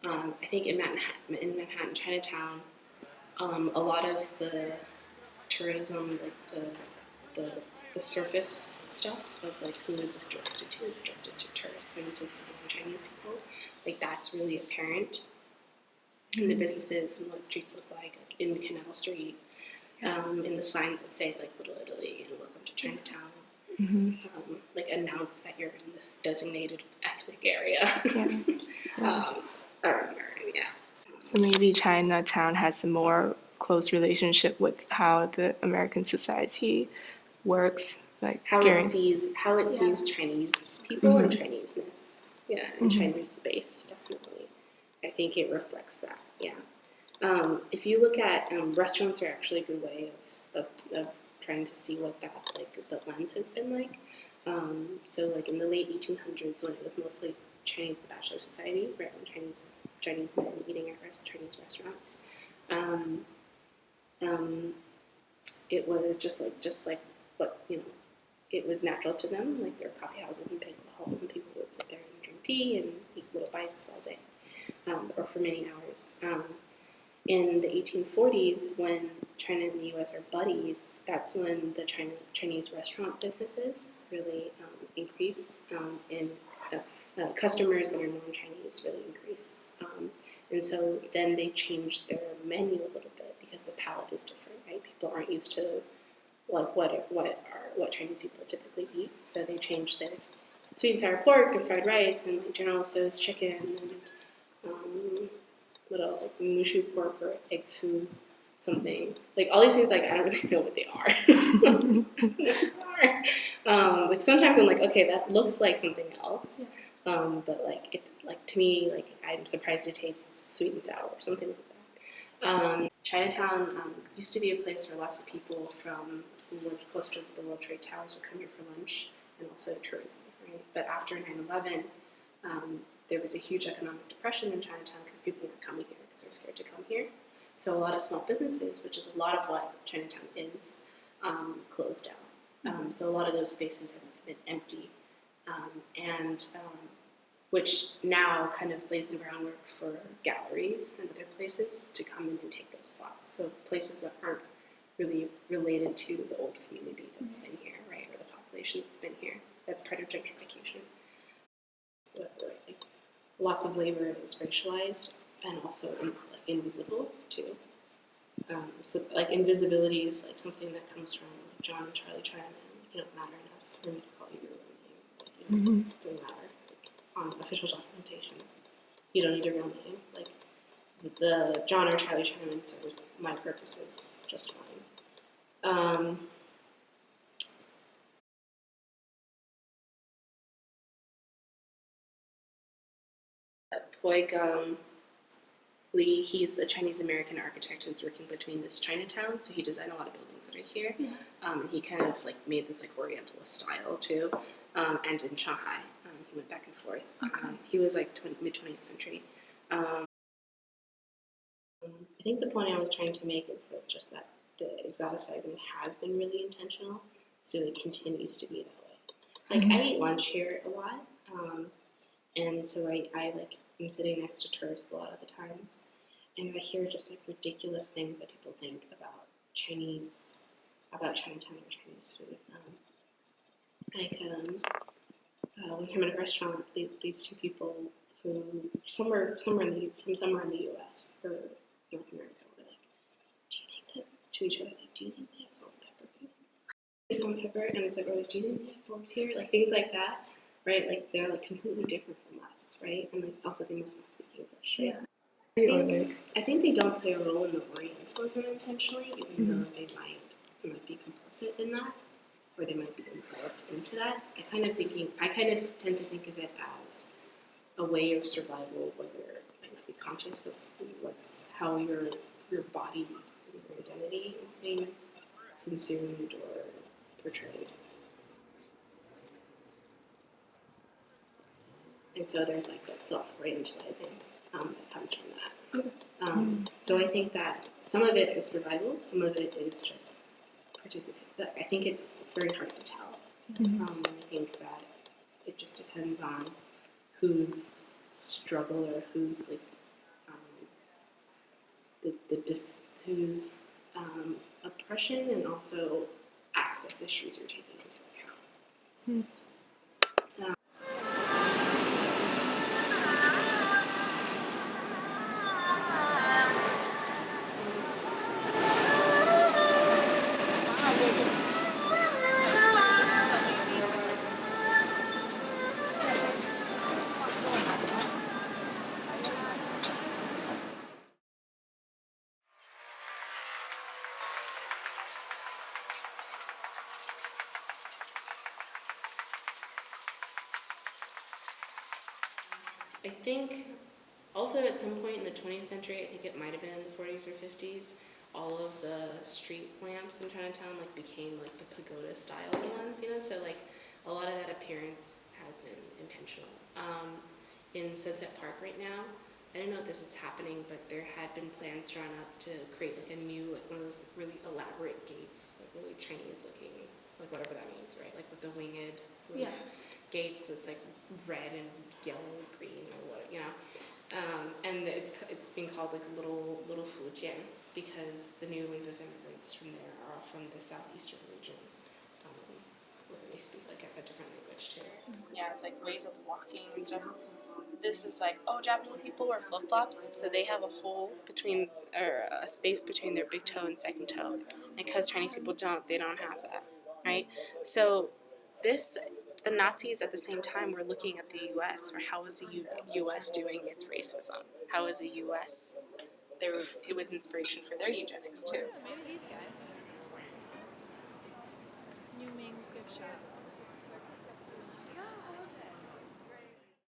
I think in Manhattan, Chinatown, a lot of the tourism, like the the surface stuff of like who is this directed to? It's directed to tourists and to Chinese people. Like that's really apparent in the businesses and what streets look like in Canal Street, in the signs that say like Little Italy and Welcome to Chinatown. Like announce that you're in this designated ethnic area. Yeah. Yeah. So maybe Chinatown has a more close relationship with how the American society works, like How it sees Chinese people and Chineseness, and Chinese space, definitely. I think it reflects that. Yeah. If you look at restaurants, are actually a good way of trying to see what that like the lens has been like. So like in the late 1800s, when it was mostly Chinese bachelor society, right, when Chinese men eating at Chinese restaurants, um, um, it was just like what it was natural to them. Like there were coffee houses and banquet halls, and people would sit there and drink tea and eat little bites all day, or for many hours. In the 1840s, when China and the U.S. are buddies, that's when the Chinese restaurant businesses really increase, and customers that are non-Chinese really increase. And so then they change their menu a little bit because the palate is different, right? People aren't used to like what Chinese people typically eat, so they change their sweet and sour pork and fried rice and like General Tso's chicken and what else, like mushu pork or egg foo, something like all these things. Like I don't really know what they are. Like sometimes I'm like, okay, that looks like something else, but like to me, like I'm surprised it tastes sweet and sour or something like that. Chinatown used to be a place where lots of people from who lived close to the World Trade Towers would come here for lunch and also tourism, right? But after 9/11, there was a huge economic depression in Chinatown because people weren't coming here because they were scared to come here. So a lot of small businesses, which is a lot of what Chinatown is, closed down. So a lot of those spaces have been empty, and which now kind of lays the groundwork for galleries and other places to come in and take those spots. So places that aren't really related to the old community that's been here, right, or the population that's been here. That's part of gentrification. Lots of labor is racialized and also like invisible too. So like invisibility is like something that comes from like John and Charlie Chinaman. Like, you don't matter enough for me to call you your real name. Like, it doesn't matter. Like, on official documentation, you don't need a real name. Like the John or Charlie Chinaman serves my purposes just fine. Poigam Lee, he's a Chinese American architect who's working between this Chinatown, so he designed a lot of buildings that are here. And he kind of like made this like Orientalist style too. And in Shanghai, he went back and forth. He was like mid 20th century. I think the point I was trying to make is that just that the exoticizing has been really intentional, so it continues to be that way. Like I eat lunch here a lot, and so I like I'm sitting next to tourists a lot of the times, and I hear just like ridiculous things that people think about Chinatown or Chinese food. One time at a restaurant, these two people who somewhere in the U.S. or North America were like, "Do you think that?" To each other, like, "Do you think they have salt and pepper here?" Salt and pepper, and it's like, "Or like, do you think they have forks here?" Like things like that, right? Like they're like completely different from us, right? And like also they must not speak English, right? I think they don't play a role in the Orientalism intentionally, even though they might be complicit in that, or they might be enveloped into that. I kind of tend to think of it as a way of survival where you're like, be conscious of how your body and your identity is being consumed or portrayed. And so there's like that self-orientalizing that comes from that. So I think that some of it is survival, some of it is just participate. But I think it's very hard to tell. I think that it just depends on whose struggle or whose like whose oppression and also access issues are taken into account. I think also at some point in the 20th century, I think it might have been the 40s or 50s, all of the street lamps in Chinatown like became like the pagoda style ones, you know, so like a lot of that appearance has been intentional. In Sunset Park right now, I don't know if this is happening, but there had been plans drawn up to create like a new, like one of those really elaborate gates, like really Chinese looking, like whatever that means, right? Like with the winged roof gates that's like red and yellow and green or what, you know. And it's being called like Little Fujian because the new wave of immigrants from there are all from the southeastern region, where they speak like a different language too. Yeah, it's like ways of walking and stuff. This is like, oh, Japanese people wear flip flops, so they have a hole between, or a space between their big toe and second toe. And because Chinese people don't, they don't have that, right? So the Nazis at the same time were looking at the U.S. for how was the U.S. doing its racism? How was the U.S. It was inspiration for their eugenics too. Maybe these guys. New Ming's gift shop.